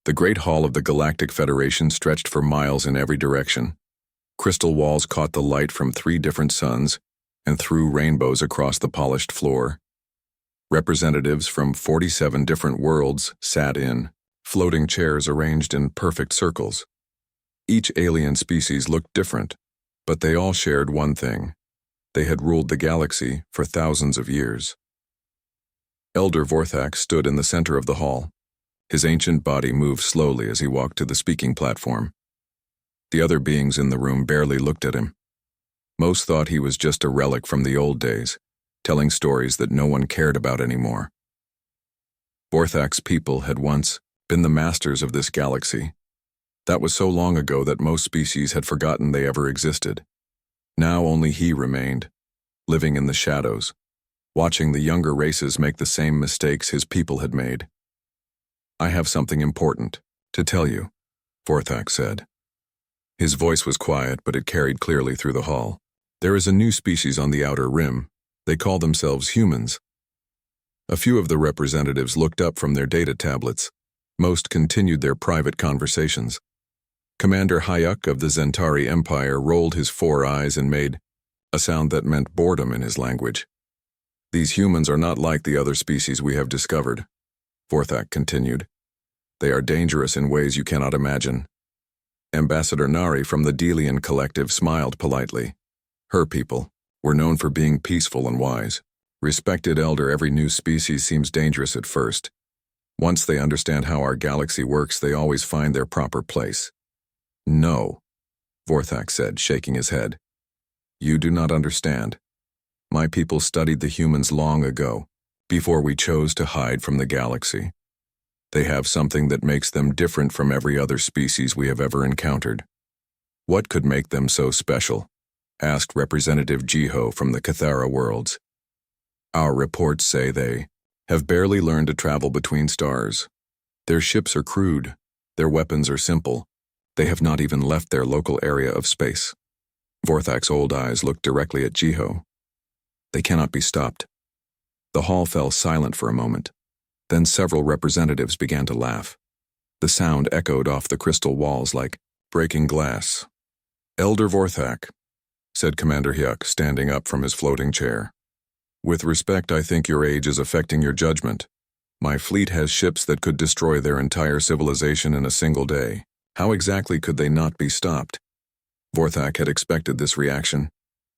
The Great Hall of the Galactic Federation stretched for miles in every direction. Crystal walls caught the light from 3 different suns and threw rainbows across the polished floor. Representatives from 47 different worlds sat in floating chairs arranged in perfect circles. Each alien species looked different, but they all shared one thing. They had ruled the galaxy for thousands of years. Elder Vorthak stood in the center of the hall. His ancient body moved slowly as he walked to the speaking platform. The other beings in the room barely looked at him. Most thought he was just a relic from the old days, telling stories that no one cared about anymore. Vorthak's people had once been the masters of this galaxy. That was so long ago that most species had forgotten they ever existed. Now only he remained, living in the shadows, watching the younger races make the same mistakes his people had made. "I have something important to tell you," Vorthak said. His voice was quiet, but it carried clearly through the hall. "There is a new species on the outer rim. They call themselves humans." A few of the representatives looked up from their data tablets. Most continued their private conversations. Commander Hayuk of the Zentari Empire rolled his 4 eyes and made a sound that meant boredom in his language. "These humans are not like the other species we have discovered," Vorthak continued. "They are dangerous in ways you cannot imagine." Ambassador Nari from the Delian Collective smiled politely. Her people were known for being peaceful and wise. Respected elder, every new species seems dangerous at first. Once they understand how our galaxy works, they always find their proper place. "No," Vorthak said, shaking his head. "You do not understand. My people studied the humans long ago, before we chose to hide from the galaxy. They have something that makes them different from every other species we have ever encountered." "What could make them so special?" asked Representative Jiho from the Cathara worlds. "Our reports say they have barely learned to travel between stars. Their ships are crude, their weapons are simple. They have not even left their local area of space." Vorthak's old eyes looked directly at Jiho. "They cannot be stopped." The hall fell silent for a moment. Then several representatives began to laugh. The sound echoed off the crystal walls like breaking glass. "Elder Vorthak," said Commander Hyuk, standing up from his floating chair. "With respect, I think your age is affecting your judgment. My fleet has ships that could destroy their entire civilization in a single day. How exactly could they not be stopped?" Vorthak had expected this reaction.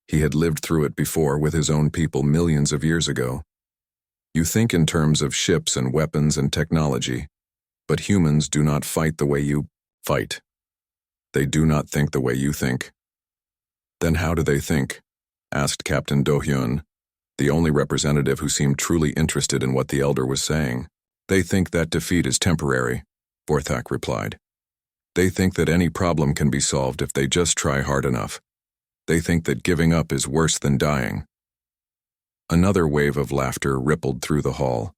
He had lived through it before with his own people millions of years ago. "You think in terms of ships and weapons and technology, but humans do not fight the way you fight. They do not think the way you think." "Then how do they think?" asked Captain Do-hyun, the only representative who seemed truly interested in what the elder was saying. "They think that defeat is temporary," Vorthak replied. "They think that any problem can be solved if they just try hard enough. They think that giving up is worse than dying." Another wave of laughter rippled through the hall.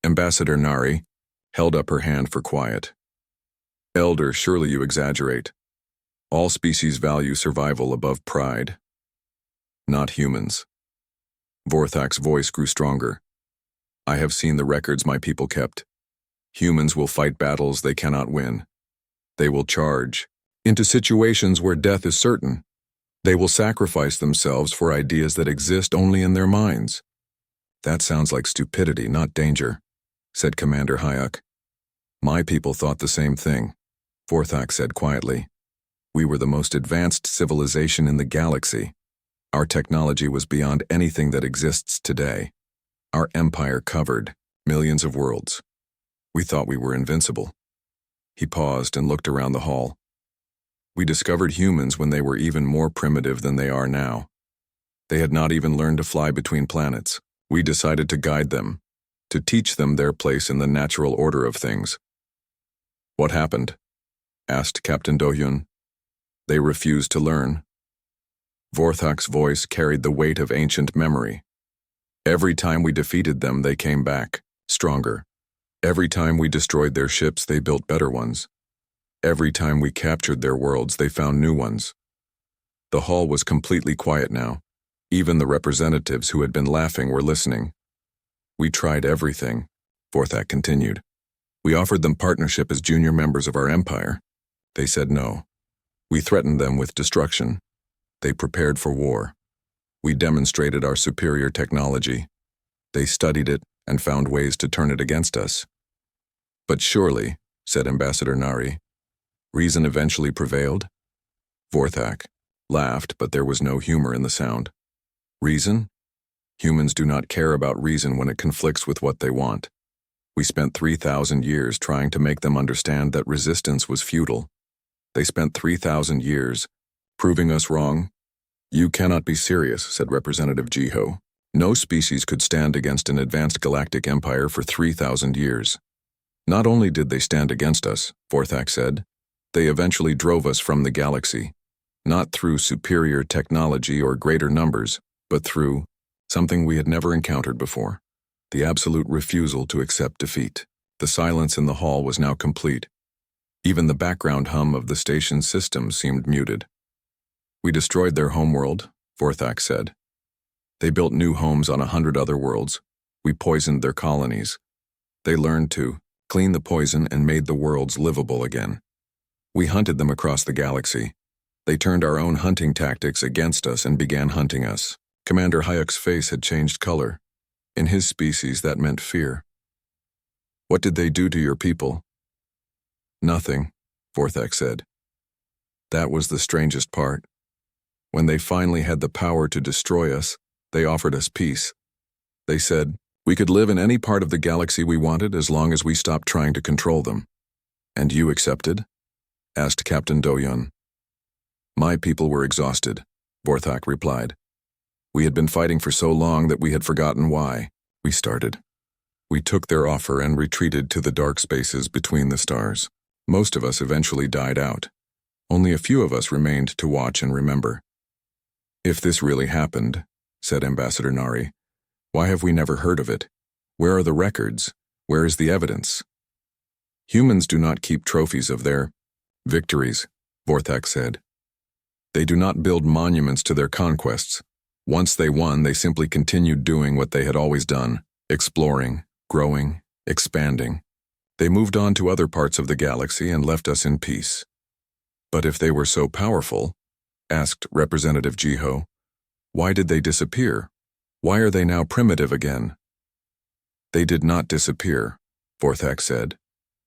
Ambassador Nari held up her hand for quiet. "Elder, surely you exaggerate. All species value survival above pride. Not humans." Vorthak's voice grew stronger. "I have seen the records my people kept. Humans will fight battles they cannot win. They will charge into situations where death is certain. They will sacrifice themselves for ideas that exist only in their minds." "That sounds like stupidity, not danger," said Commander Hayuk. "My people thought the same thing," Vorthak said quietly. "We were the most advanced civilization in the galaxy. Our technology was beyond anything that exists today. Our empire covered millions of worlds. We thought we were invincible." He paused and looked around the hall. "We discovered humans when they were even more primitive than they are now. They had not even learned to fly between planets. We decided to guide them, to teach them their place in the natural order of things." "What happened?" asked Captain Do-hyun. "They refused to learn." Vorthak's voice carried the weight of ancient memory. "Every time we defeated them, they came back, stronger. Every time we destroyed their ships, they built better ones. Every time we captured their worlds, they found new ones." The hall was completely quiet now. Even the representatives who had been laughing were listening. "We tried everything," Vorthak continued. We offered them partnership as junior members of our empire. They said no. We threatened them with destruction. They prepared for war. We demonstrated our superior technology. They studied it and found ways to turn it against us. But surely, said Ambassador Nari, reason eventually prevailed? Vorthak laughed, but there was no humor in the sound. Reason? Humans do not care about reason when it conflicts with what they want. We spent 3,000 years trying to make them understand that resistance was futile. They spent 3,000 years proving us wrong. You cannot be serious, said Representative Jiho. No species could stand against an advanced galactic empire for 3,000 years. Not only did they stand against us, Vorthak said, they eventually drove us from the galaxy, not through superior technology or greater numbers, but through something we had never encountered before, the absolute refusal to accept defeat. The silence in the hall was now complete. Even the background hum of the station's system seemed muted. We destroyed their homeworld, Vorthak said. They built new homes on 100 other worlds. We poisoned their colonies. They learned to clean the poison and made the worlds livable again. We hunted them across the galaxy. They turned our own hunting tactics against us and began hunting us. Commander Hayek's face had changed color. In his species, that meant fear. What did they do to your people? Nothing, Vorthak said. That was the strangest part. When they finally had the power to destroy us, they offered us peace. They said, we could live in any part of the galaxy we wanted as long as we stopped trying to control them. And you accepted? Asked Captain Do-Yun. My people were exhausted, Vorthak replied. We had been fighting for so long that we had forgotten why. We started. We took their offer and retreated to the dark spaces between the stars. Most of us eventually died out. Only a few of us remained to watch and remember. If this really happened, said Ambassador Nari, why have we never heard of it? Where are the records? Where is the evidence? Humans do not keep trophies of their victories, Vorthak said. They do not build monuments to their conquests. Once they won, they simply continued doing what they had always done, exploring, growing, expanding. They moved on to other parts of the galaxy and left us in peace. But if they were so powerful, asked Representative Jiho, why did they disappear? Why are they now primitive again? They did not disappear, Vorthak said.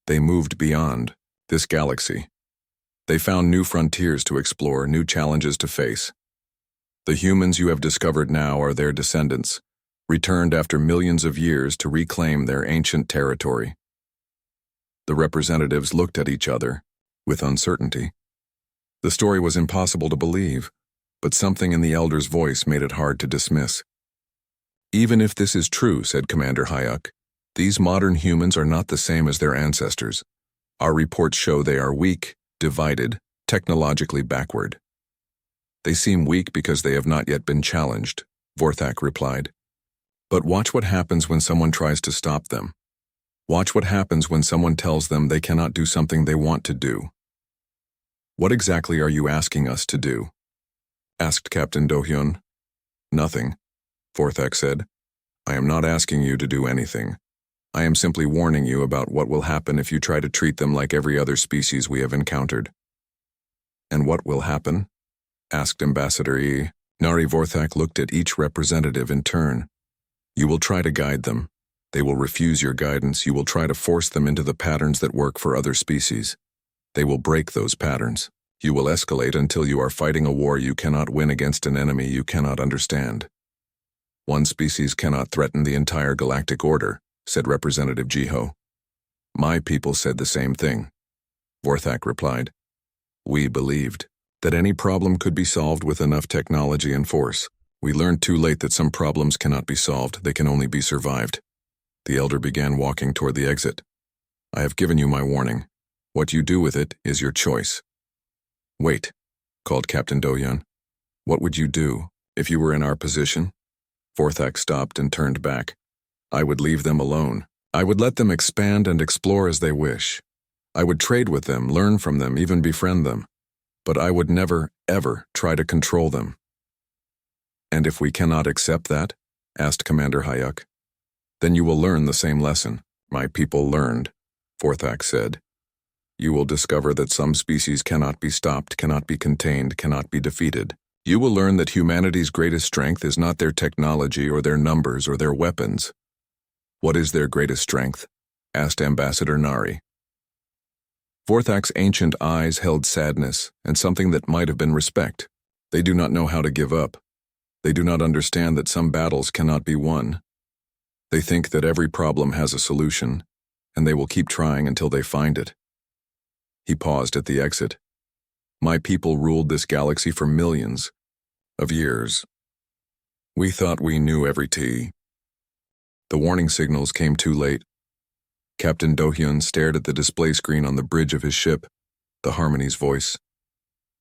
They moved beyond this galaxy. They found new frontiers to explore, new challenges to face. The humans you have discovered now are their descendants, returned after millions of years to reclaim their ancient territory. The representatives looked at each other with uncertainty. The story was impossible to believe, but something in the elder's voice made it hard to dismiss. Even if this is true, said Commander Hayek, these modern humans are not the same as their ancestors. Our reports show they are weak, divided, technologically backward. They seem weak because they have not yet been challenged, Vorthak replied. But watch what happens when someone tries to stop them. Watch what happens when someone tells them they cannot do something they want to do. What exactly are you asking us to do? Asked Captain Do-Hyun. Nothing, Vorthak said. I am not asking you to do anything. I am simply warning you about what will happen if you try to treat them like every other species we have encountered. And what will happen? Asked Ambassador E. Nari. Vorthak looked at each representative in turn. You will try to guide them. They will refuse your guidance. You will try to force them into the patterns that work for other species. They will break those patterns. You will escalate until you are fighting a war you cannot win against an enemy you cannot understand. One species cannot threaten the entire galactic order, said Representative Jiho. My people said the same thing, Vorthak replied. We believed that any problem could be solved with enough technology and force. We learned too late that some problems cannot be solved, they can only be survived. The elder began walking toward the exit. I have given you my warning. What you do with it is your choice. Wait, called Captain Do-Hyun. What would you do if you were in our position? Vorthak stopped and turned back. I would leave them alone. I would let them expand and explore as they wish. I would trade with them, learn from them, even befriend them. But I would never, ever try to control them. And if we cannot accept that, asked Commander Hayek, then you will learn the same lesson my people learned, Forthax said. You will discover that some species cannot be stopped, cannot be contained, cannot be defeated. You will learn that humanity's greatest strength is not their technology or their numbers or their weapons. What is their greatest strength? Asked Ambassador Nari. Forthax's ancient eyes held sadness and something that might have been respect. They do not know how to give up. They do not understand that some battles cannot be won. They think that every problem has a solution, and they will keep trying until they find it. He paused at the exit. My people ruled this galaxy for millions of years. We thought we knew every T. The warning signals came too late. Captain Do-hyun stared at the display screen on the bridge of his ship, the Harmony's voice.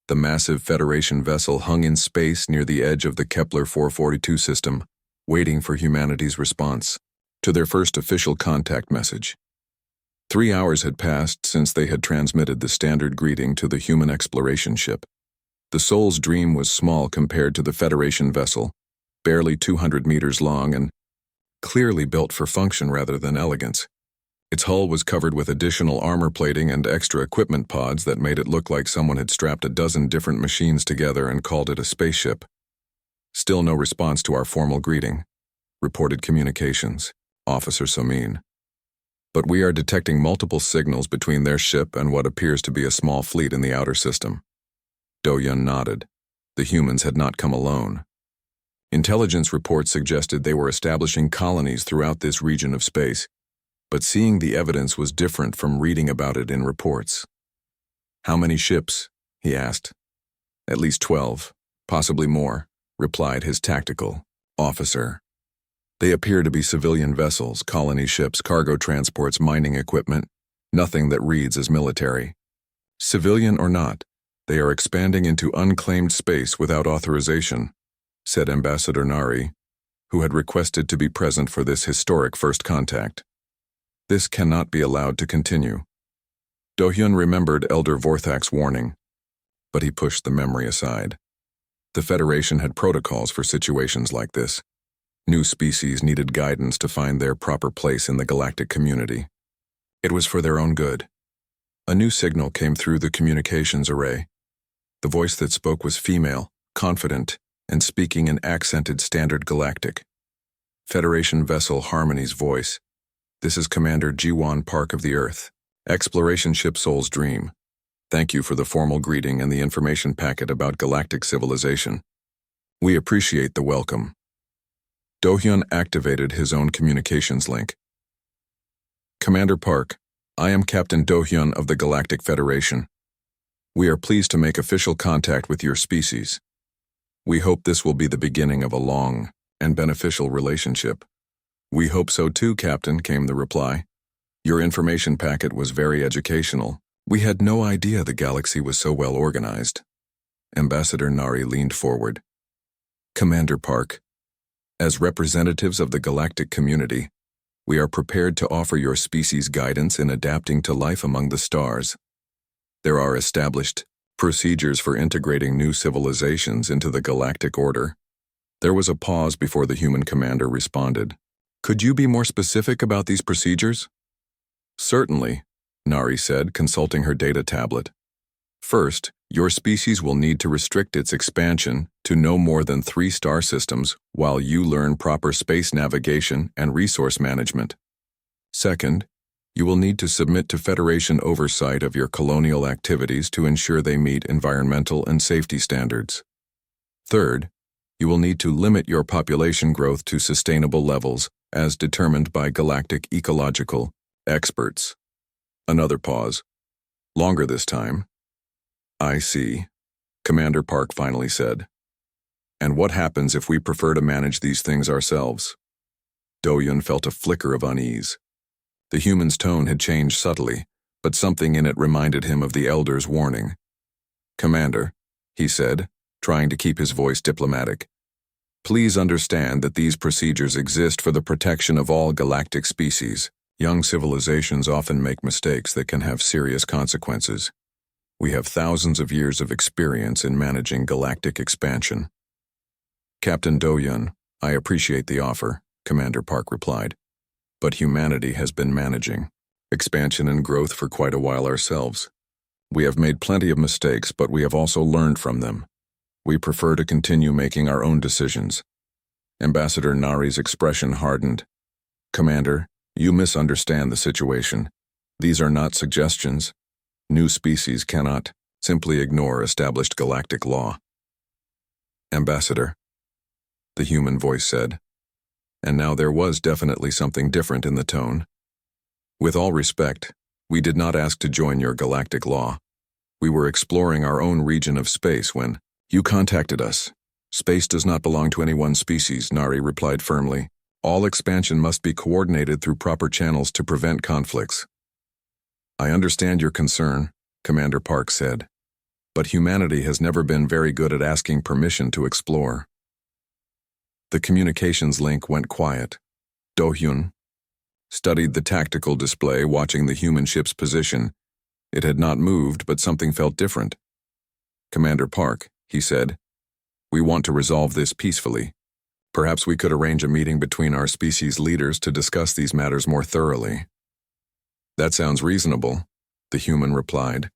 The massive Federation vessel hung in space near the edge of the Kepler 442 system, waiting for humanity's response to their first official contact message. 3 hours had passed since they had transmitted the standard greeting to the human exploration ship. The Soul's Dream was small compared to the Federation vessel, barely 200 meters long and clearly built for function rather than elegance. Its hull was covered with additional armor plating and extra equipment pods that made it look like someone had strapped a dozen different machines together and called it a spaceship. Still no response to our formal greeting, reported Communications Officer Somin. But we are detecting multiple signals between their ship and what appears to be a small fleet in the outer system. Do-hyun nodded. The humans had not come alone. Intelligence reports suggested they were establishing colonies throughout this region of space, but seeing the evidence was different from reading about it in reports. How many ships? He asked. At least 12, possibly more, replied his tactical officer. They appear to be civilian vessels, colony ships, cargo transports, mining equipment, nothing that reads as military. Civilian or not, they are expanding into unclaimed space without authorization, said Ambassador Nari, who had requested to be present for this historic first contact. This cannot be allowed to continue. Do-hyun remembered Elder Vorthak's warning, but he pushed the memory aside. The Federation had protocols for situations like this. New species needed guidance to find their proper place in the galactic community. It was for their own good. A new signal came through the communications array. The voice that spoke was female, confident, and speaking in accented Standard Galactic. Federation vessel Harmony's voice. This is Commander Ji-won Park of the Earth, Exploration Ship Soul's Dream. Thank you for the formal greeting and the information packet about galactic civilization. We appreciate the welcome. Do-hyun activated his own communications link. Commander Park, I am Captain Do-hyun of the Galactic Federation. We are pleased to make official contact with your species. We hope this will be the beginning of a long and beneficial relationship. We hope so too, Captain, came the reply. Your information packet was very educational. We had no idea the galaxy was so well organized. Ambassador Nari leaned forward. Commander Park, as representatives of the galactic community, we are prepared to offer your species guidance in adapting to life among the stars. There are established procedures for integrating new civilizations into the galactic order. There was a pause before the human commander responded. Could you be more specific about these procedures? Certainly, Nari said, consulting her data tablet. First, your species will need to restrict its expansion to no more than 3 star systems while you learn proper space navigation and resource management. Second, you will need to submit to Federation oversight of your colonial activities to ensure they meet environmental and safety standards. Third, you will need to limit your population growth to sustainable levels as determined by galactic ecological experts. Another pause. Longer this time. I see, Commander Park finally said. And what happens if we prefer to manage these things ourselves? Do-hyun felt a flicker of unease. The human's tone had changed subtly, but something in it reminded him of the Elder's warning. Commander, he said, trying to keep his voice diplomatic, please understand that these procedures exist for the protection of all galactic species. Young civilizations often make mistakes that can have serious consequences. We have thousands of years of experience in managing galactic expansion. Captain Do-hyun, I appreciate the offer, Commander Park replied. But humanity has been managing expansion and growth for quite a while ourselves. We have made plenty of mistakes, but we have also learned from them. We prefer to continue making our own decisions. Ambassador Nari's expression hardened. Commander, you misunderstand the situation. These are not suggestions. New species cannot simply ignore established galactic law. Ambassador, the human voice said, and now there was definitely something different in the tone. With all respect, we did not ask to join your galactic law. We were exploring our own region of space when you contacted us. Space does not belong to any one species, Nari replied firmly. All expansion must be coordinated through proper channels to prevent conflicts. I understand your concern, Commander Park said, but humanity has never been very good at asking permission to explore. The communications link went quiet. Do-hyun studied the tactical display, watching the human ship's position. It had not moved, but something felt different. Commander Park, he said, we want to resolve this peacefully. Perhaps we could arrange a meeting between our species leaders to discuss these matters more thoroughly. That sounds reasonable, the human replied.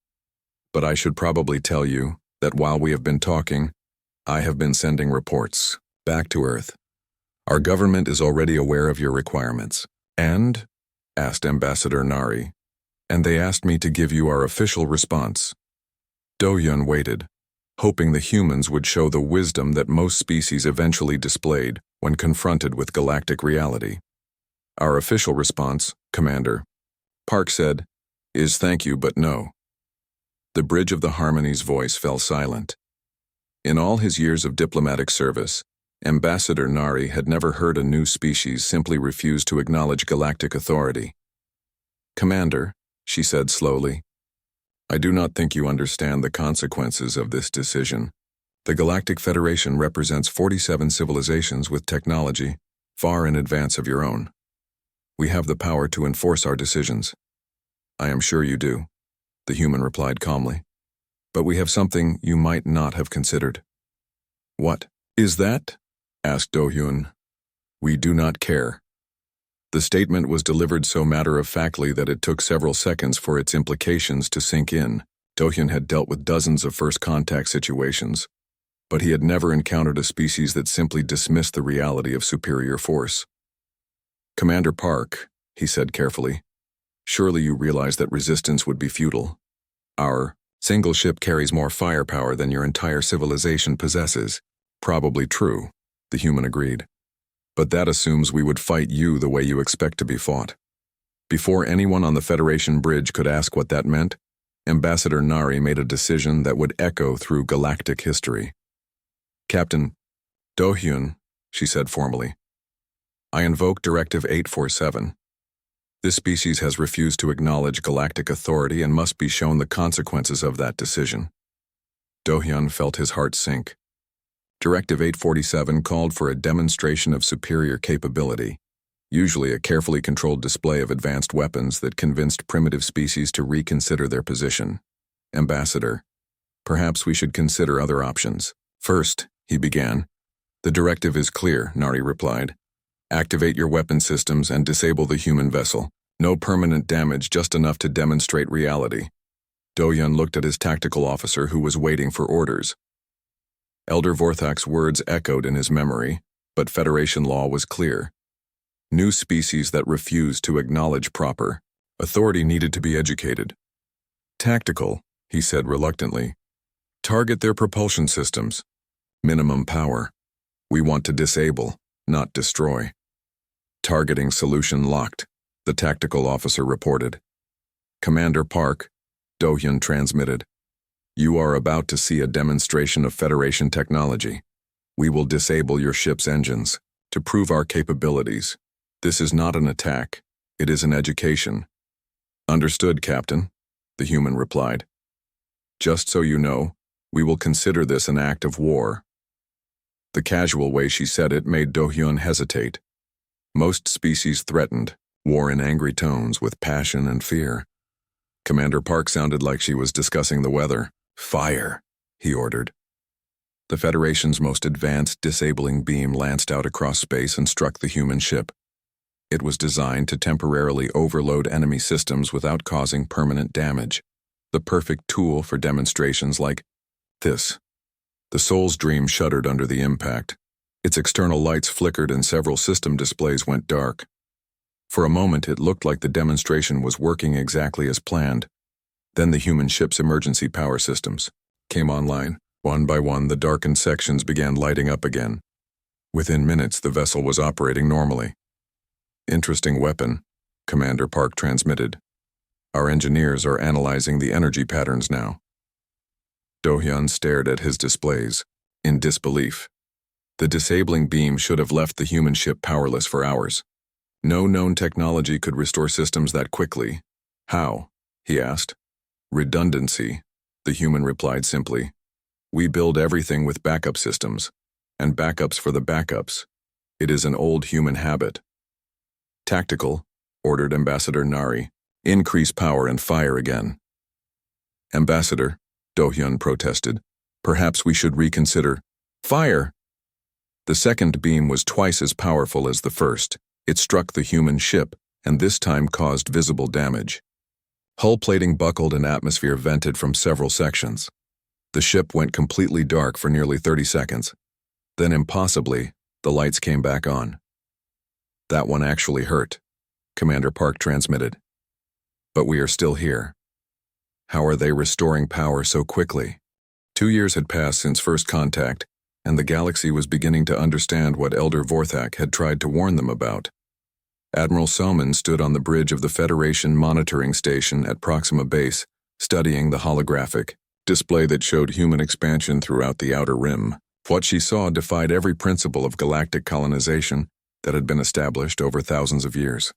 But I should probably tell you that while we have been talking, I have been sending reports back to Earth. Our government is already aware of your requirements. And? Asked Ambassador Nari. And they asked me to give you our official response. Do-hyun waited, hoping the humans would show the wisdom that most species eventually displayed when confronted with galactic reality. Our official response, Commander, Park said, is thank you but no. The bridge of the Harmony's voice fell silent. In all his years of diplomatic service, Ambassador Nari had never heard a new species simply refuse to acknowledge galactic authority. Commander, she said slowly, I do not think you understand the consequences of this decision. The Galactic Federation represents 47 civilizations with technology far in advance of your own. We have the power to enforce our decisions. I am sure you do, the human replied calmly. But we have something you might not have considered. What is that? Asked Do-hyun. We do not care. The statement was delivered so matter-of-factly that it took several seconds for its implications to sink in. Do-hyun had dealt with dozens of first-contact situations, but he had never encountered a species that simply dismissed the reality of superior force. Commander Park, he said carefully, surely you realize that resistance would be futile. Our single ship carries more firepower than your entire civilization possesses. Probably true, the human agreed. But that assumes we would fight you the way you expect to be fought. Before anyone on the Federation bridge could ask what that meant, Ambassador Nari made a decision that would echo through galactic history. Captain Do-hyun, she said formally, I invoke Directive 847. This species has refused to acknowledge galactic authority and must be shown the consequences of that decision. Do-hyun felt his heart sink. Directive 847 called for a demonstration of superior capability, usually a carefully controlled display of advanced weapons that convinced primitive species to reconsider their position. Ambassador, perhaps we should consider other options. First, he began. The directive is clear, Nari replied. Activate your weapon systems and disable the human vessel. No permanent damage, just enough to demonstrate reality. Do-hyun looked at his tactical officer who was waiting for orders. Elder Vorthak's words echoed in his memory, but Federation law was clear. New species that refused to acknowledge proper authority needed to be educated. Tactical, he said reluctantly. Target their propulsion systems. Minimum power. We want to disable, not destroy. Targeting solution locked, the tactical officer reported. Commander Park, Do-hyun transmitted. You are about to see a demonstration of Federation technology. We will disable your ship's engines to prove our capabilities. This is not an attack. It is an education. Understood, Captain, the human replied. Just so you know, we will consider this an act of war. The casual way she said it made Do-hyun hesitate. Most species threatened war in angry tones with passion and fear. Commander Park sounded like she was discussing the weather. Fire, he ordered. The Federation's most advanced disabling beam lanced out across space and struck the human ship. It was designed to temporarily overload enemy systems without causing permanent damage. The perfect tool for demonstrations like this. The Soul's Dream shuddered under the impact. Its external lights flickered and several system displays went dark. For a moment, it looked like the demonstration was working exactly as planned. Then the human ship's emergency power systems came online. One by one, the darkened sections began lighting up again. Within minutes, the vessel was operating normally. "Interesting weapon," Commander Park transmitted. "Our engineers are analyzing the energy patterns now." Do-hyun stared at his displays, in disbelief. The disabling beam should have left the human ship powerless for hours. No known technology could restore systems that quickly. "How?" he asked. "Redundancy," the human replied simply. "We build everything with backup systems, and backups for the backups. It is an old human habit." "Tactical," ordered Ambassador Nari. "Increase power and fire again." "Ambassador," Do-hyun protested, "perhaps we should reconsider." "Fire!" The second beam was twice as powerful as the first. It struck the human ship, and this time caused visible damage. Hull plating buckled and atmosphere vented from several sections. The ship went completely dark for nearly 30 seconds. Then, impossibly, the lights came back on. "That one actually hurt," Commander Park transmitted. "But we are still here. How are they restoring power so quickly?" 2 years had passed since first contact, and the galaxy was beginning to understand what Elder Vorthak had tried to warn them about. Admiral Soman stood on the bridge of the Federation monitoring station at Proxima Base, studying the holographic display that showed human expansion throughout the Outer Rim. What she saw defied every principle of galactic colonization that had been established over thousands of years.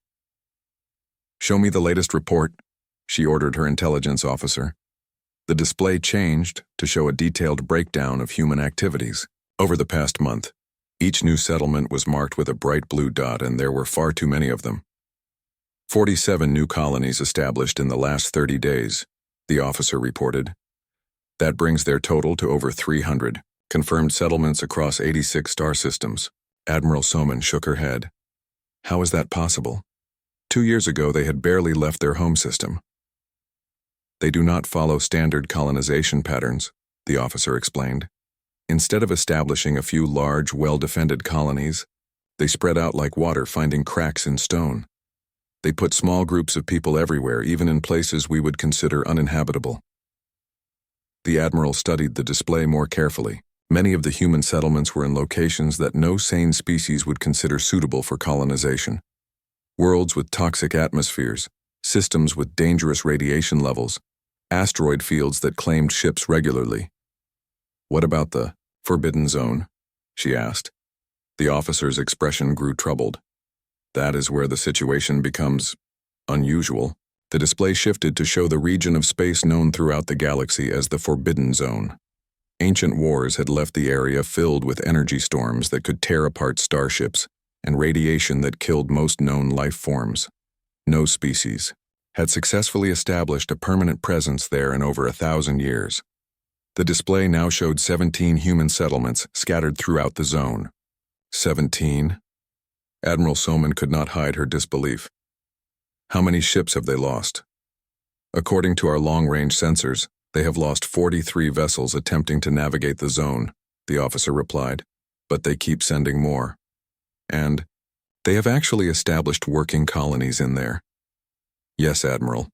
"Show me the latest report," she ordered her intelligence officer. The display changed to show a detailed breakdown of human activities. Over the past month, each new settlement was marked with a bright blue dot, and there were far too many of them. 47 new colonies established in the last 30 days, the officer reported. That brings their total to over 300, confirmed settlements across 86 star systems. Admiral Soman shook her head. How is that possible? 2 years ago, they had barely left their home system. They do not follow standard colonization patterns, the officer explained. Instead of establishing a few large, well-defended colonies, they spread out like water, finding cracks in stone. They put small groups of people everywhere, even in places we would consider uninhabitable. The Admiral studied the display more carefully. Many of the human settlements were in locations that no sane species would consider suitable for colonization. Worlds with toxic atmospheres, systems with dangerous radiation levels, asteroid fields that claimed ships regularly. "What about the Forbidden Zone?" she asked. The officer's expression grew troubled. "That is where the situation becomes unusual." The display shifted to show the region of space known throughout the galaxy as the Forbidden Zone. Ancient wars had left the area filled with energy storms that could tear apart starships and radiation that killed most known life forms. No species had successfully established a permanent presence there in over 1,000 years. The display now showed 17 human settlements scattered throughout the zone. 17? Admiral Soman could not hide her disbelief. "How many ships have they lost?" "According to our long-range sensors, they have lost 43 vessels attempting to navigate the zone," the officer replied. "But they keep sending more. And they have actually established working colonies in there." "Yes, Admiral.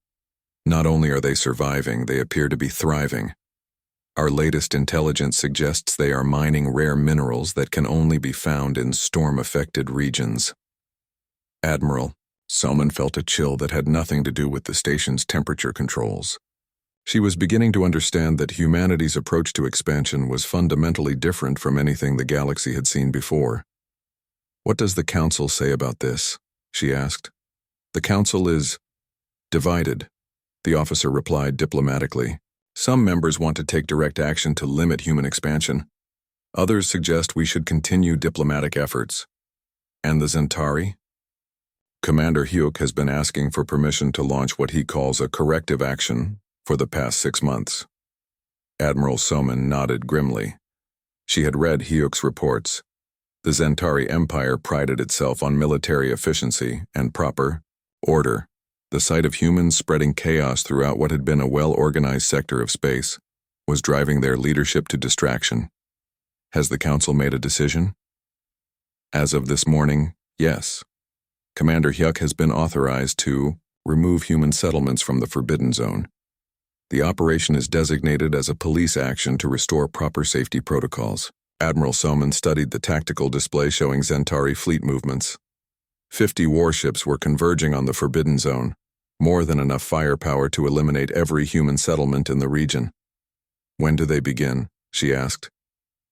Not only are they surviving, they appear to be thriving. Our latest intelligence suggests they are mining rare minerals that can only be found in storm-affected regions." "Admiral," Soman felt a chill that had nothing to do with the station's temperature controls. She was beginning to understand that humanity's approach to expansion was fundamentally different from anything the galaxy had seen before. "What does the Council say about this?" she asked. "The Council is divided," the officer replied diplomatically. "Some members want to take direct action to limit human expansion. Others suggest we should continue diplomatic efforts." "And the Zentari?" "Commander Hyuk has been asking for permission to launch what he calls a corrective action for the past 6 months. Admiral Soman nodded grimly. She had read Hyuk's reports. The Zentari Empire prided itself on military efficiency and proper order. The sight of humans spreading chaos throughout what had been a well-organized sector of space was driving their leadership to distraction. Has the Council made a decision? As of this morning, yes. Commander Hyuk has been authorized to remove human settlements from the Forbidden Zone. The operation is designated as a police action to restore proper safety protocols. Admiral Soman studied the tactical display showing Zentari fleet movements. 50 warships were converging on the Forbidden Zone, more than enough firepower to eliminate every human settlement in the region. When do they begin? She asked.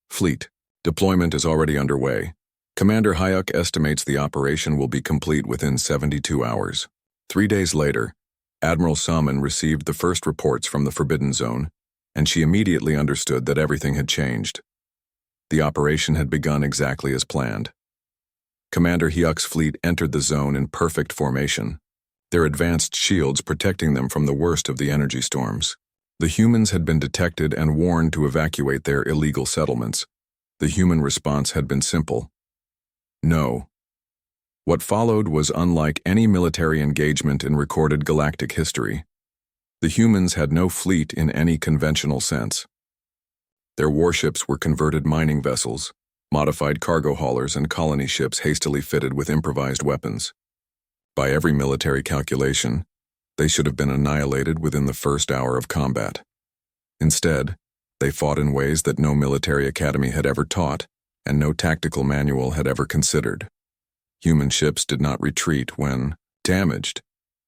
Fleet deployment is already underway. Commander Hyuk estimates the operation will be complete within 72 hours. 3 days later, Admiral Soman received the first reports from the Forbidden Zone, and she immediately understood that everything had changed. The operation had begun exactly as planned. Commander Hyuk's fleet entered the zone in perfect formation, their advanced shields protecting them from the worst of the energy storms. The humans had been detected and warned to evacuate their illegal settlements. The human response had been simple. No. What followed was unlike any military engagement in recorded galactic history. The humans had no fleet in any conventional sense. Their warships were converted mining vessels, modified cargo haulers, and colony ships hastily fitted with improvised weapons. By every military calculation, they should have been annihilated within the first hour of combat. Instead, they fought in ways that no military academy had ever taught, and no tactical manual had ever considered. Human ships did not retreat when damaged.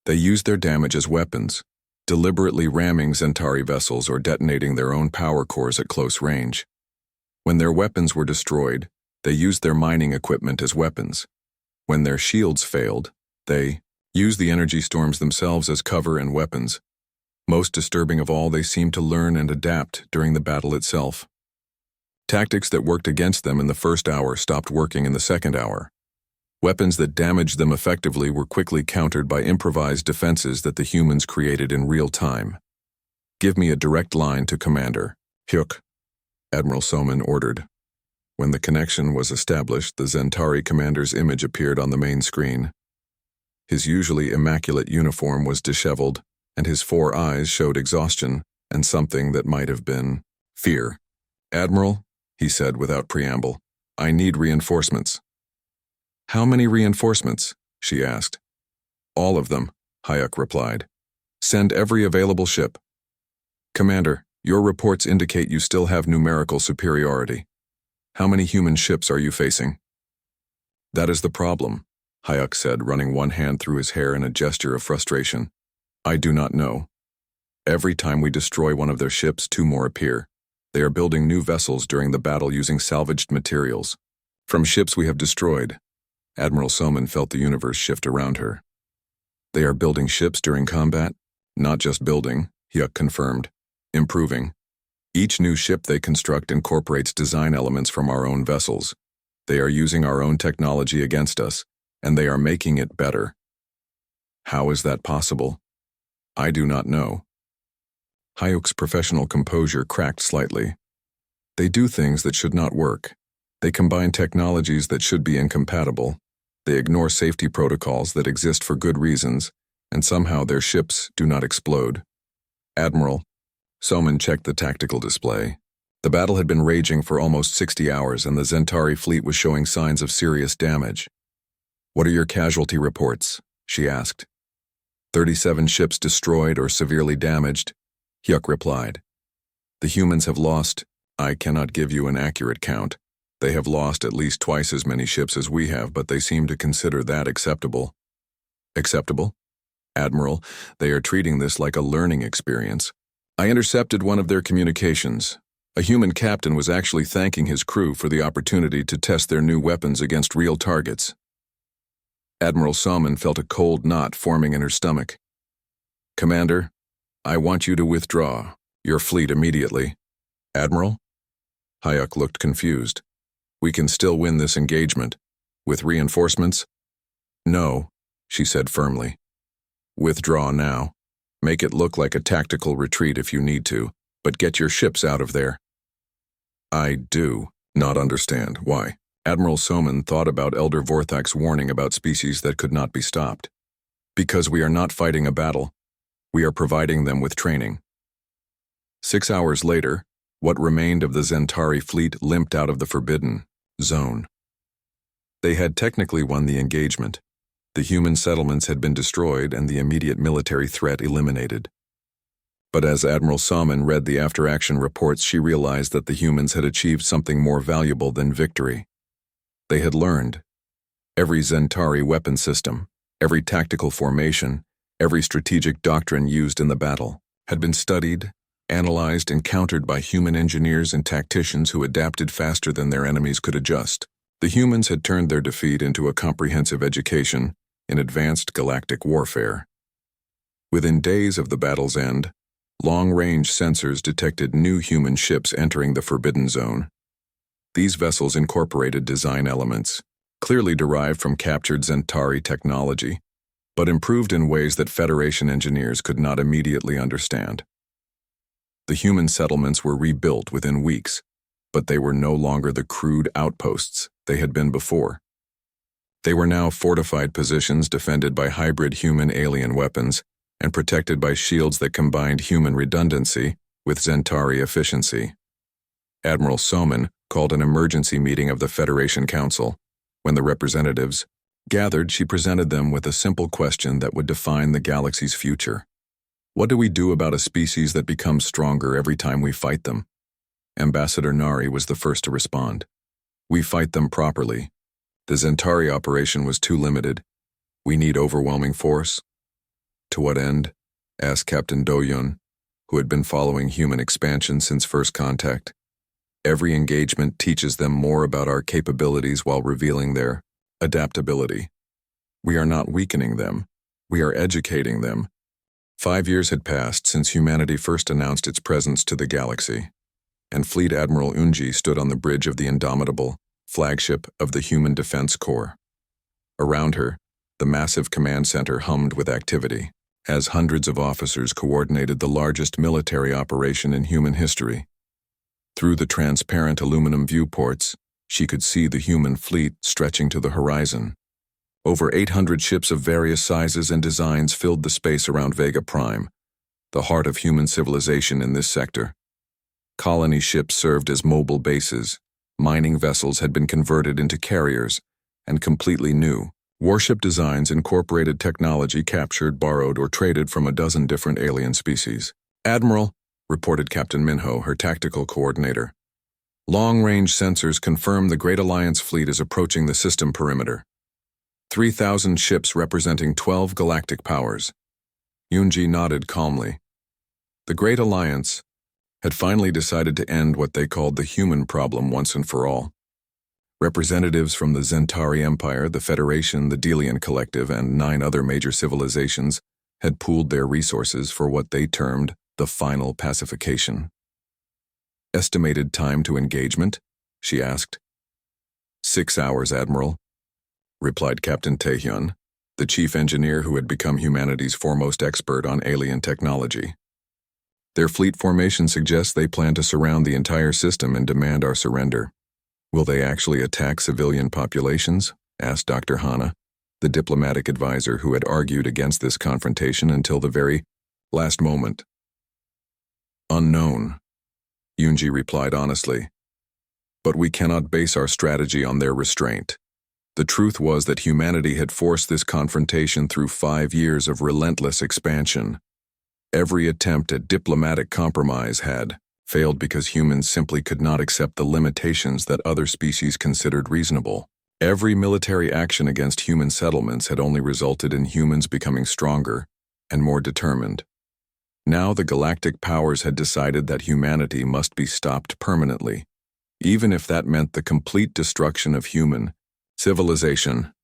They used their damage as weapons, deliberately ramming Zentari vessels or detonating their own power cores at close range. When their weapons were destroyed, they used their mining equipment as weapons. When their shields failed, they used the energy storms themselves as cover and weapons. Most disturbing of all, they seemed to learn and adapt during the battle itself. Tactics that worked against them in the first hour stopped working in the second hour. Weapons that damaged them effectively were quickly countered by improvised defenses that the humans created in real time. Give me a direct line to Commander Hyuk, Admiral Soman ordered. When the connection was established, the Zentari commander's image appeared on the main screen. His usually immaculate uniform was disheveled, and his 4 eyes showed exhaustion and something that might have been fear. Admiral, he said without preamble, I need reinforcements. How many reinforcements? She asked. All of them, Hyuk replied. Send every available ship. Commander, your reports indicate you still have numerical superiority. How many human ships are you facing? That is the problem, Hyuk said, running one hand through his hair in a gesture of frustration. I do not know. Every time we destroy one of their ships, 2 more appear. They are building new vessels during the battle using salvaged materials. From ships we have destroyed. Admiral Soman felt the universe shift around her. They are building ships during combat? Not just building, Hyuk confirmed. Improving. Each new ship they construct incorporates design elements from our own vessels. They are using our own technology against us, and they are making it better. How is that possible? I do not know. Hyuk's professional composure cracked slightly. They do things that should not work. They combine technologies that should be incompatible. They ignore safety protocols that exist for good reasons, and somehow their ships do not explode. Admiral, Soman checked the tactical display. The battle had been raging for almost 60 hours, and the Zentari fleet was showing signs of serious damage. What are your casualty reports? She asked. 37 ships destroyed or severely damaged, Hyuk replied. The humans have lost. I cannot give you an accurate count. They have lost at least twice as many ships as we have, but they seem to consider that acceptable. Acceptable? Admiral, they are treating this like a learning experience. I intercepted one of their communications. A human captain was actually thanking his crew for the opportunity to test their new weapons against real targets. Admiral Soman felt a cold knot forming in her stomach. Commander, I want you to withdraw your fleet immediately. Admiral? Hyuk looked confused. We can still win this engagement. With reinforcements? No, she said firmly. Withdraw now. Make it look like a tactical retreat if you need to, but get your ships out of there. I do not understand. Why? Admiral Soman thought about Elder Vorthak's warning about species that could not be stopped. Because we are not fighting a battle, we are providing them with training. 6 hours later, what remained of the Zentari fleet limped out of the Forbidden Zone. They had technically won the engagement. The human settlements had been destroyed and the immediate military threat eliminated. But as Admiral Soman read the after-action reports, she realized that the humans had achieved something more valuable than victory. They had learned. Every Zentari weapon system, every tactical formation, every strategic doctrine used in the battle had been studied, analyzed, and countered by human engineers and tacticians who adapted faster than their enemies could adjust. The humans had turned their defeat into a comprehensive education in advanced galactic warfare. Within days of the battle's end, long-range sensors detected new human ships entering the Forbidden Zone. These vessels incorporated design elements, clearly derived from captured Zentari technology, but improved in ways that Federation engineers could not immediately understand. The human settlements were rebuilt within weeks, but they were no longer the crude outposts they had been before. They were now fortified positions defended by hybrid human-alien weapons and protected by shields that combined human redundancy with Zentari efficiency. Admiral Soman called an emergency meeting of the Federation Council. When the representatives gathered, she presented them with a simple question that would define the galaxy's future. What do we do about a species that becomes stronger every time we fight them? Ambassador Nari was the first to respond. We fight them properly. The Zentari operation was too limited. We need overwhelming force. To what end? Asked Captain Do-yun, who had been following human expansion since first contact. Every engagement teaches them more about our capabilities while revealing their adaptability. We are not weakening them. We are educating them. 5 years had passed since humanity first announced its presence to the galaxy, and Fleet Admiral Unji stood on the bridge of the indomitable flagship of the Human Defense Corps. Around her, the massive command center hummed with activity, as hundreds of officers coordinated the largest military operation in human history. Through the transparent aluminum viewports, she could see the human fleet stretching to the horizon. Over 800 ships of various sizes and designs filled the space around Vega Prime, the heart of human civilization in this sector. Colony ships served as mobile bases, mining vessels had been converted into carriers, and completely new warship designs incorporated technology captured, borrowed, or traded from a dozen different alien species. Admiral, reported Captain Minho, her tactical coordinator. Long-range sensors confirm the Great Alliance fleet is approaching the system perimeter. 3,000 ships representing 12 galactic powers. Yunji nodded calmly. The Great Alliance had finally decided to end what they called the human problem once and for all. Representatives from the Zentari Empire, the Federation, the Delian Collective, and 9 other major civilizations had pooled their resources for what they termed the final pacification. Estimated time to engagement? She asked. 6 hours, Admiral, replied Captain Taehyun, the chief engineer who had become humanity's foremost expert on alien technology. Their fleet formation suggests they plan to surround the entire system and demand our surrender. Will they actually attack civilian populations? Asked Dr. Hana, the diplomatic advisor who had argued against this confrontation until the very last moment. Unknown, Yunji replied honestly. But we cannot base our strategy on their restraint. The truth was that humanity had forced this confrontation through 5 years of relentless expansion. Every attempt at diplomatic compromise had failed because humans simply could not accept the limitations that other species considered reasonable. Every military action against human settlements had only resulted in humans becoming stronger and more determined. Now the galactic powers had decided that humanity must be stopped permanently, even if that meant the complete destruction of human civilization.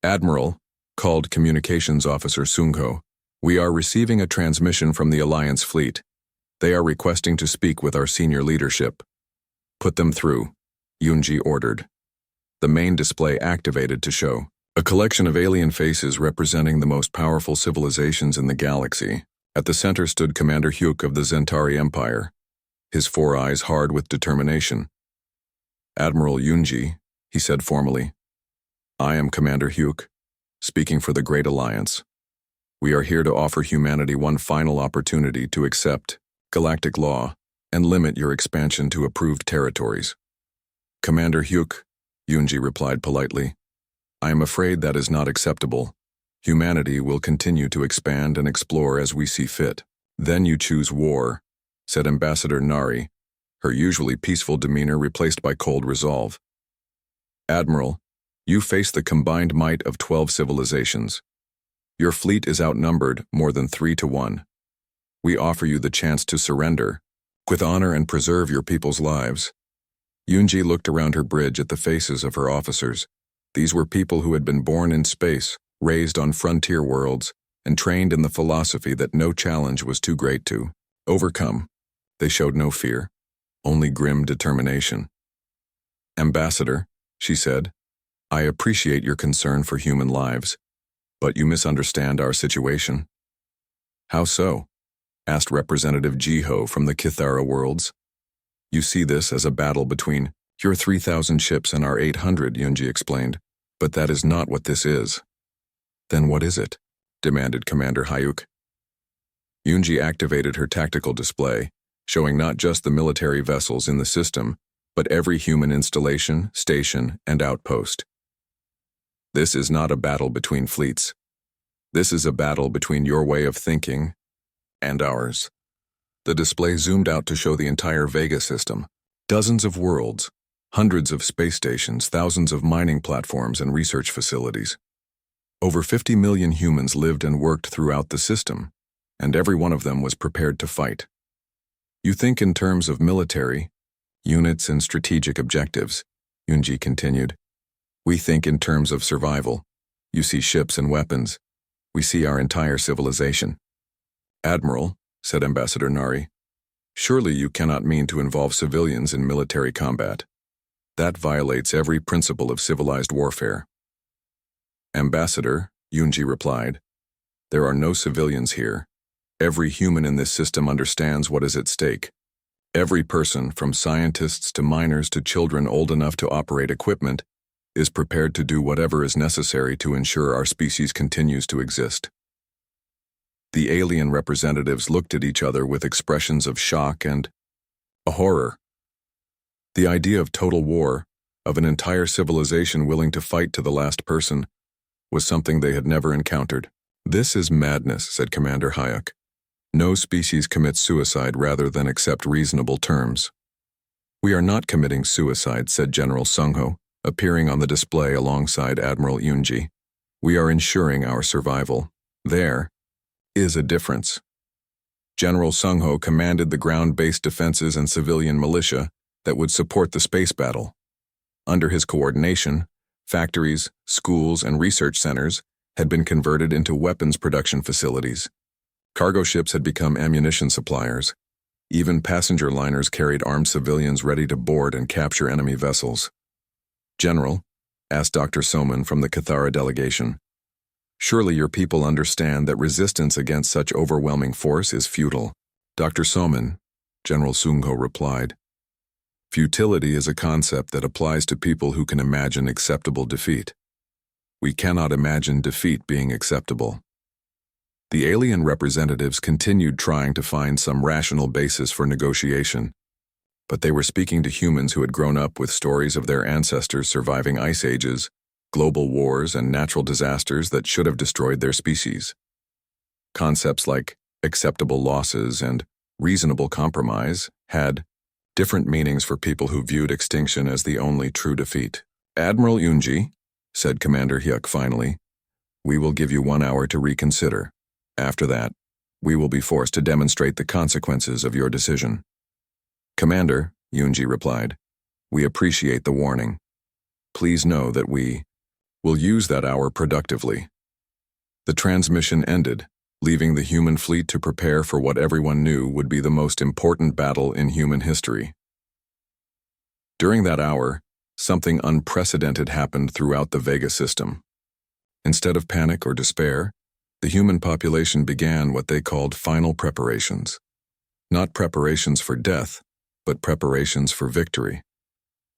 Admiral, called Communications Officer Sungho, we are receiving a transmission from the Alliance fleet. They are requesting to speak with our senior leadership. Put them through, Yunji ordered. The main display activated to show a collection of alien faces representing the most powerful civilizations in the galaxy. At the center stood Commander Hyuk of the Zentari Empire, his 4 eyes hard with determination. Admiral Yunji, he said formally. I am Commander Hugh, speaking for the Great Alliance. We are here to offer humanity one final opportunity to accept galactic law and limit your expansion to approved territories. Commander Hugh, Yunji replied politely. I am afraid that is not acceptable. Humanity will continue to expand and explore as we see fit. Then you choose war, said Ambassador Nari, her usually peaceful demeanor replaced by cold resolve. Admiral, you face the combined might of 12 civilizations. Your fleet is outnumbered more than 3 to 1. We offer you the chance to surrender, with honor and preserve your people's lives. Yunji looked around her bridge at the faces of her officers. These were people who had been born in space, raised on frontier worlds, and trained in the philosophy that no challenge was too great to overcome. They showed no fear, only grim determination. Ambassador, she said, I appreciate your concern for human lives, but you misunderstand our situation. How so? Asked Representative Jiho from the Kithara worlds. You see this as a battle between your 3,000 ships and our 800, Yunji explained, but that is not what this is. Then what is it? Demanded Commander Hayuk. Yunji activated her tactical display, showing not just the military vessels in the system, but every human installation, station, and outpost. This is not a battle between fleets. This is a battle between your way of thinking and ours. The display zoomed out to show the entire Vega system, dozens of worlds, hundreds of space stations, thousands of mining platforms and research facilities. Over 50 million humans lived and worked throughout the system, and every one of them was prepared to fight. You think in terms of military, units and strategic objectives, Yunji continued. We think in terms of survival. You see ships and weapons. We see our entire civilization. Admiral, said Ambassador Nari, surely you cannot mean to involve civilians in military combat. That violates every principle of civilized warfare. Ambassador, Yunji replied, there are no civilians here. Every human in this system understands what is at stake. Every person, from scientists to miners to children old enough to operate equipment, is prepared to do whatever is necessary to ensure our species continues to exist. The alien representatives looked at each other with expressions of shock and a horror. The idea of total war, of an entire civilization willing to fight to the last person, was something they had never encountered. This is madness, said Commander Hayek. No species commits suicide rather than accept reasonable terms. We are not committing suicide, said General Sungho, appearing on the display alongside Admiral Yunji. We are ensuring our survival. There is a difference. General Sungho commanded the ground-based defenses and civilian militia that would support the space battle. Under his coordination, factories, schools, and research centers had been converted into weapons production facilities. Cargo ships had become ammunition suppliers. Even passenger liners carried armed civilians ready to board and capture enemy vessels. General, asked Dr. Soman from the Kithara delegation, surely your people understand that resistance against such overwhelming force is futile. Dr. Soman, General Sungho replied, futility is a concept that applies to people who can imagine acceptable defeat. We cannot imagine defeat being acceptable. The alien representatives continued trying to find some rational basis for negotiation, but they were speaking to humans who had grown up with stories of their ancestors surviving ice ages, global wars, and natural disasters that should have destroyed their species. Concepts like acceptable losses and reasonable compromise had different meanings for people who viewed extinction as the only true defeat. Admiral Yunji, said Commander Hyuk finally, we will give you 1 hour to reconsider. After that, we will be forced to demonstrate the consequences of your decision. Commander, Yunji replied, we appreciate the warning. Please know that we will use that hour productively. The transmission ended, leaving the human fleet to prepare for what everyone knew would be the most important battle in human history. During that hour, something unprecedented happened throughout the Vega system. Instead of panic or despair, the human population began what they called final preparations. Not preparations for death, but preparations for victory.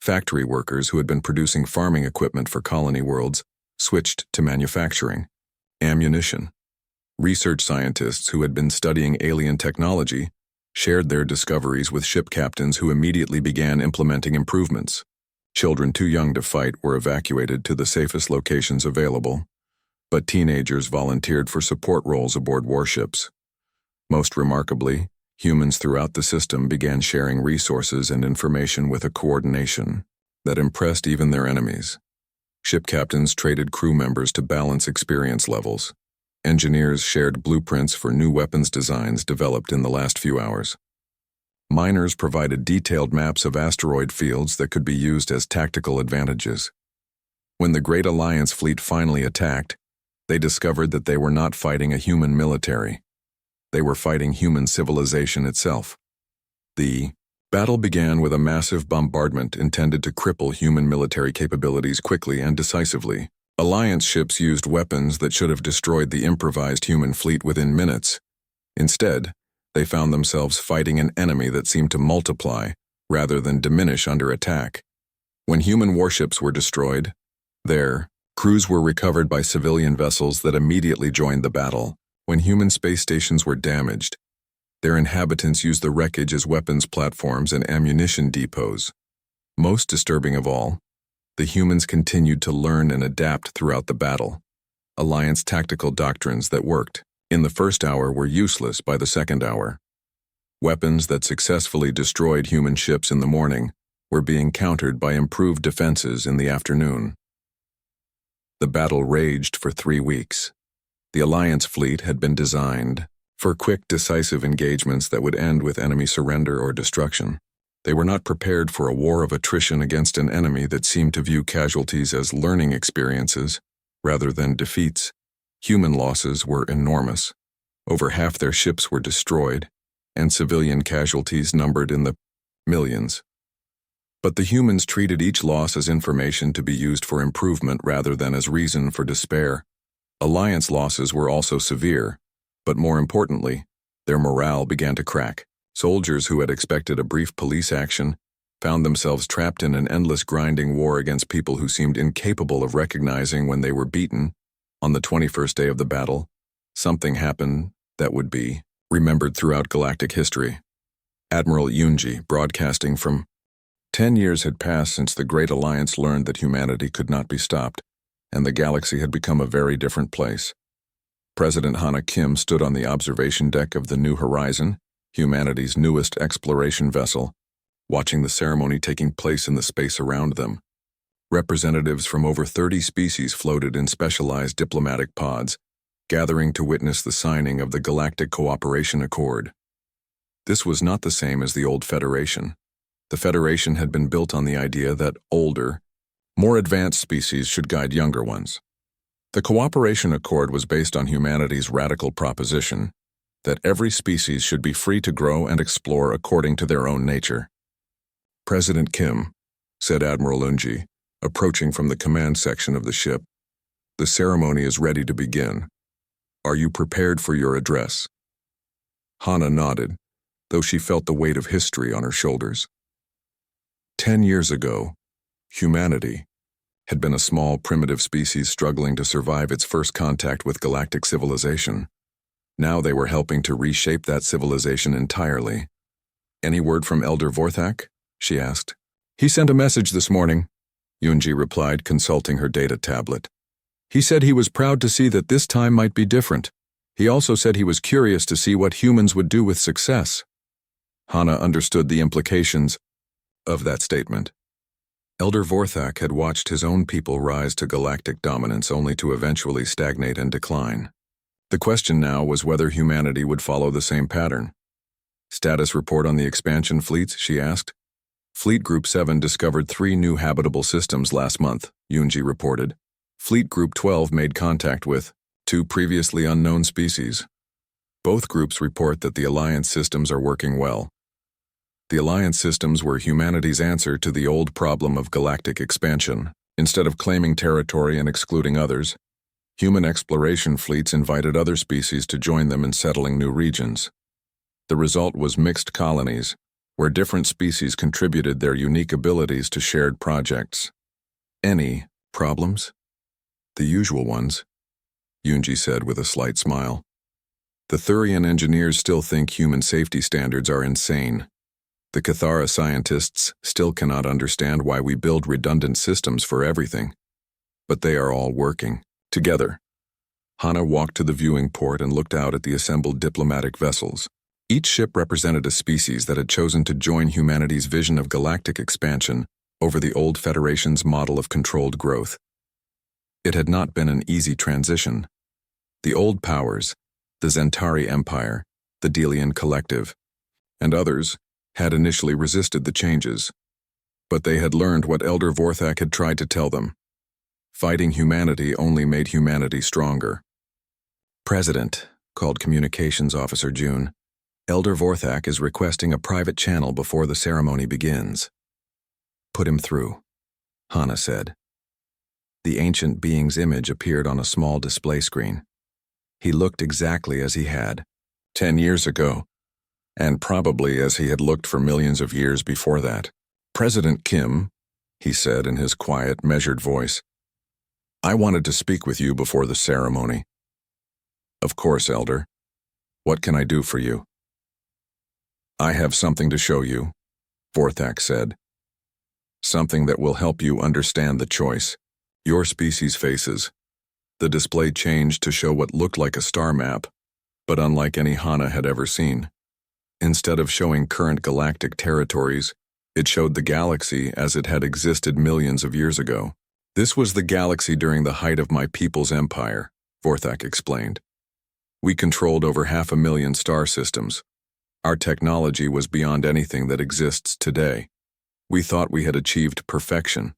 Factory workers who had been producing farming equipment for colony worlds switched to manufacturing ammunition. Research scientists who had been studying alien technology shared their discoveries with ship captains who immediately began implementing improvements. Children too young to fight were evacuated to the safest locations available, but teenagers volunteered for support roles aboard warships. Most remarkably, humans throughout the system began sharing resources and information with a coordination that impressed even their enemies. Ship captains traded crew members to balance experience levels. Engineers shared blueprints for new weapons designs developed in the last few hours. Miners provided detailed maps of asteroid fields that could be used as tactical advantages. When the Great Alliance fleet finally attacked, they discovered that they were not fighting a human military. They were fighting human civilization itself. The battle began with a massive bombardment intended to cripple human military capabilities quickly and decisively. Alliance ships used weapons that should have destroyed the improvised human fleet within minutes. Instead, they found themselves fighting an enemy that seemed to multiply rather than diminish under attack. When human warships were destroyed, their crews were recovered by civilian vessels that immediately joined the battle. When human space stations were damaged, their inhabitants used the wreckage as weapons platforms and ammunition depots. Most disturbing of all, the humans continued to learn and adapt throughout the battle. Alliance tactical doctrines that worked in the first hour were useless by the second hour. Weapons that successfully destroyed human ships in the morning were being countered by improved defenses in the afternoon. The battle raged for 3 weeks. The Alliance fleet had been designed for quick, decisive engagements that would end with enemy surrender or destruction. They were not prepared for a war of attrition against an enemy that seemed to view casualties as learning experiences rather than defeats. Human losses were enormous. Over half their ships were destroyed, and civilian casualties numbered in the millions. But the humans treated each loss as information to be used for improvement rather than as reason for despair. Alliance losses were also severe, but more importantly, their morale began to crack. Soldiers who had expected a brief police action found themselves trapped in an endless grinding war against people who seemed incapable of recognizing when they were beaten. On the 21st day of the battle, something happened that would be remembered throughout galactic history. Admiral Yunji, broadcasting from 10 years had passed since the Great Alliance learned that humanity could not be stopped, and the galaxy had become a very different place. President Hana Kim stood on the observation deck of the New Horizon, humanity's newest exploration vessel, watching the ceremony taking place in the space around them. Representatives from over 30 species floated in specialized diplomatic pods, gathering to witness the signing of the Galactic Cooperation Accord. This was not the same as the old Federation. The Federation had been built on the idea that older, more advanced species should guide younger ones. The Cooperation Accord was based on humanity's radical proposition that every species should be free to grow and explore according to their own nature. President Kim, said Admiral Unji, approaching from the command section of the ship, "The ceremony is ready to begin. Are you prepared for your address?" Hana nodded, though she felt the weight of history on her shoulders. 10 years ago, humanity had been a small, primitive species struggling to survive its first contact with galactic civilization. Now they were helping to reshape that civilization entirely. "Any word from Elder Vorthak?" she asked. "He sent a message this morning," Yunji replied, consulting her data tablet. "He said he was proud to see that this time might be different. He also said he was curious to see what humans would do with success." Hana understood the implications of that statement. Elder Vorthak had watched his own people rise to galactic dominance only to eventually stagnate and decline. The question now was whether humanity would follow the same pattern. "Status report on the expansion fleets?" she asked. "Fleet Group 7 discovered 3 new habitable systems last month," Yunji reported. "Fleet Group 12 made contact with 2 previously unknown species. Both groups report that the Alliance systems are working well. The Alliance systems were humanity's answer to the old problem of galactic expansion. Instead of claiming territory and excluding others, human exploration fleets invited other species to join them in settling new regions. The result was mixed colonies, where different species contributed their unique abilities to shared projects. Any problems? The usual ones, Yunji said with a slight smile. The Thurian engineers still think human safety standards are insane. The Cathara scientists still cannot understand why we build redundant systems for everything. But they are all working together. Hana walked to the viewing port and looked out at the assembled diplomatic vessels. Each ship represented a species that had chosen to join humanity's vision of galactic expansion over the old Federation's model of controlled growth. It had not been an easy transition. The old powers, the Zentari Empire, the Delian Collective, and others, had initially resisted the changes. But they had learned what Elder Vorthak had tried to tell them. Fighting humanity only made humanity stronger. President, called Communications Officer June, Elder Vorthak is requesting a private channel before the ceremony begins. Put him through, Hana said. The ancient being's image appeared on a small display screen. He looked exactly as he had 10 years ago, and probably as he had looked for millions of years before that. President Kim, he said in his quiet, measured voice, I wanted to speak with you before the ceremony. Of course, Elder. What can I do for you? I have something to show you, Vorthak said. Something that will help you understand the choice your species faces. The display changed to show what looked like a star map, but unlike any Hana had ever seen. Instead of showing current galactic territories, it showed the galaxy as it had existed millions of years ago. This was the galaxy during the height of my people's empire, Vorthak explained. We controlled over 500,000 star systems. Our technology was beyond anything that exists today. We thought we had achieved perfection.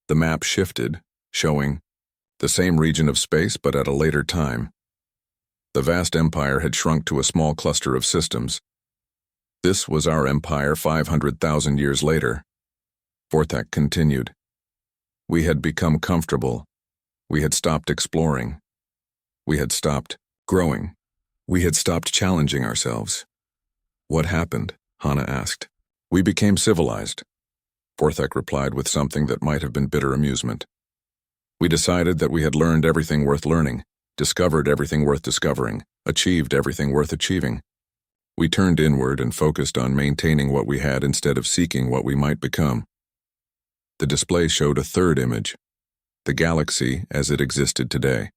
The map shifted, showing the same region of space but at a later time. The vast empire had shrunk to a small cluster of systems. This was our empire 500,000 years later. Vorthak continued. We had become comfortable. We had stopped exploring. We had stopped growing. We had stopped challenging ourselves. What happened? Hana asked. We became civilized, Vorthak replied with something that might have been bitter amusement. We decided that we had learned everything worth learning, discovered everything worth discovering, achieved everything worth achieving. We turned inward and focused on maintaining what we had instead of seeking what we might become. The display showed a third image, the galaxy as it existed today.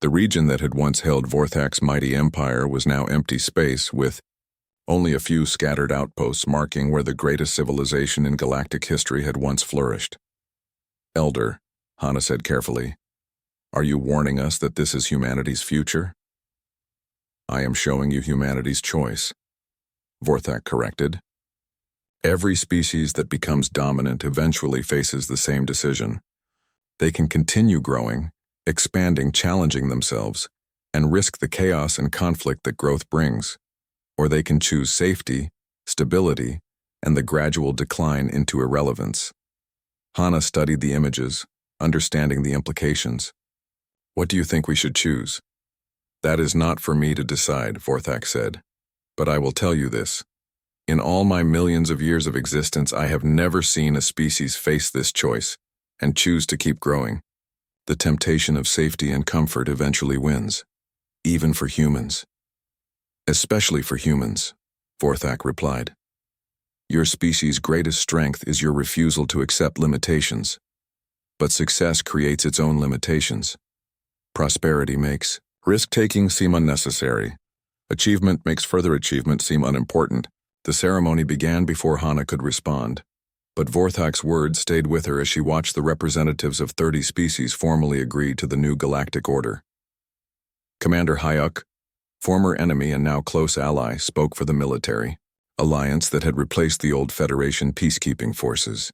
The region that had once held Vorthak's mighty empire was now empty space with only a few scattered outposts marking where the greatest civilization in galactic history had once flourished. Elder, Hana said carefully, are you warning us that this is humanity's future? I am showing you humanity's choice, Vorthak corrected. Every species that becomes dominant eventually faces the same decision. They can continue growing, expanding, challenging themselves, and risk the chaos and conflict that growth brings. Or they can choose safety, stability, and the gradual decline into irrelevance. Hana studied the images, understanding the implications. What do you think we should choose? That is not for me to decide, Vorthak said. But I will tell you this. In all my millions of years of existence, I have never seen a species face this choice and choose to keep growing. The temptation of safety and comfort eventually wins, even for humans. Especially for humans, Vorthak replied. Your species' greatest strength is your refusal to accept limitations. But success creates its own limitations. Prosperity makes risk-taking seem unnecessary. Achievement makes further achievement seem unimportant. The ceremony began before Hana could respond. But Vorthak's words stayed with her as she watched the representatives of 30 species formally agree to the new galactic order. Commander Hayuk, former enemy and now close ally, spoke for the military alliance that had replaced the old Federation peacekeeping forces.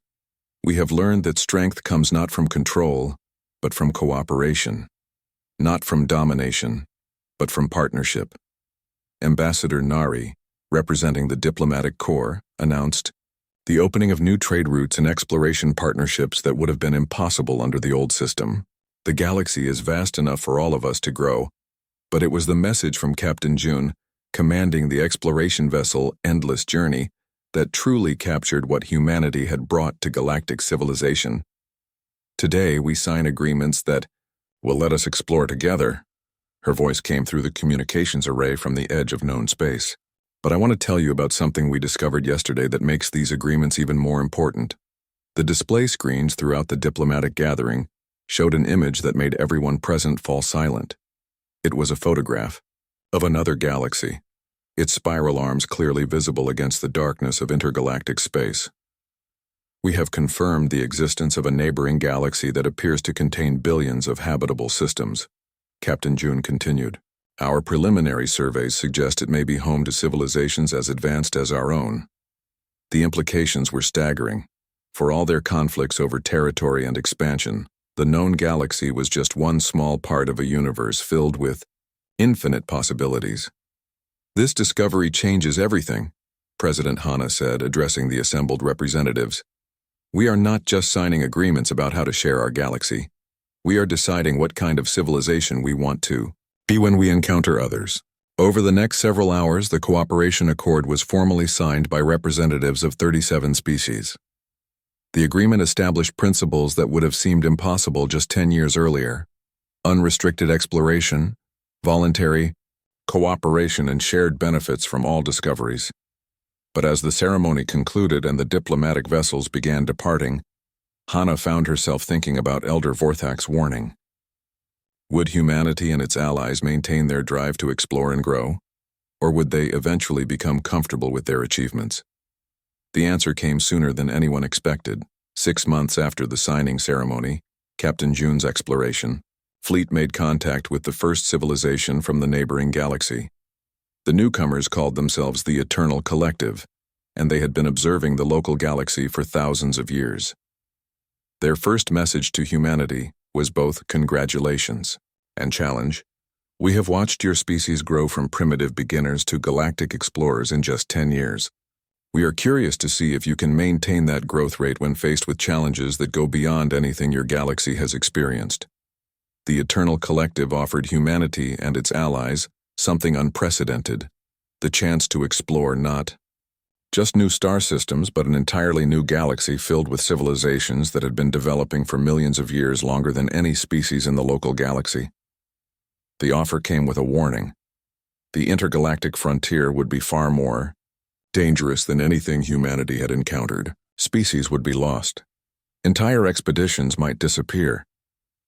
We have learned that strength comes not from control, but from cooperation. Not from domination, but from partnership. Ambassador Nari, representing the diplomatic corps, announced the opening of new trade routes and exploration partnerships that would have been impossible under the old system. The galaxy is vast enough for all of us to grow, but it was the message from Captain June commanding the exploration vessel Endless Journey that truly captured what humanity had brought to galactic civilization. Today, we sign agreements that will let us explore together. Her voice came through the communications array from the edge of known space. But I want to tell you about something we discovered yesterday that makes these agreements even more important. The display screens throughout the diplomatic gathering showed an image that made everyone present fall silent. It was a photograph of another galaxy, its spiral arms clearly visible against the darkness of intergalactic space. We have confirmed the existence of a neighboring galaxy that appears to contain billions of habitable systems, Captain June continued. Our preliminary surveys suggest it may be home to civilizations as advanced as our own. The implications were staggering. For all their conflicts over territory and expansion, the known galaxy was just one small part of a universe filled with infinite possibilities. This discovery changes everything, President Hana said, addressing the assembled representatives. We are not just signing agreements about how to share our galaxy. We are deciding what kind of civilization we want to be when we encounter others. Over the next several hours, the cooperation accord was formally signed by representatives of 37 species. The agreement established principles that would have seemed impossible just 10 years earlier: unrestricted exploration, voluntary cooperation, and shared benefits from all discoveries. But as the ceremony concluded and the diplomatic vessels began departing, Hana found herself thinking about Elder Vorthak's warning. Would humanity and its allies maintain their drive to explore and grow, or would they eventually become comfortable with their achievements? The answer came sooner than anyone expected. 6 months after the signing ceremony, Captain June's exploration fleet made contact with the first civilization from the neighboring galaxy. The newcomers called themselves the Eternal Collective, and they had been observing the local galaxy for thousands of years. Their first message to humanity was both congratulations and challenge. We have watched your species grow from primitive beginners to galactic explorers in just 10 years. We are curious to see if you can maintain that growth rate when faced with challenges that go beyond anything your galaxy has experienced. The Eternal Collective offered humanity and its allies something unprecedented: the chance to explore not just new star systems, but an entirely new galaxy filled with civilizations that had been developing for millions of years, longer than any species in the local galaxy. The offer came with a warning. The intergalactic frontier would be far more dangerous than anything humanity had encountered. Species would be lost. Entire expeditions might disappear.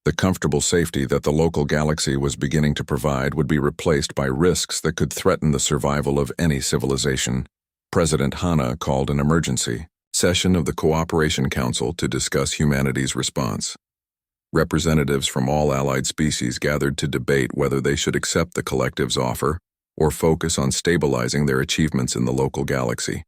The comfortable safety that the local galaxy was beginning to provide would be replaced by risks that could threaten the survival of any civilization. President Hana called an emergency session of the Cooperation Council to discuss humanity's response. Representatives from all allied species gathered to debate whether they should accept the collective's offer or focus on stabilizing their achievements in the local galaxy.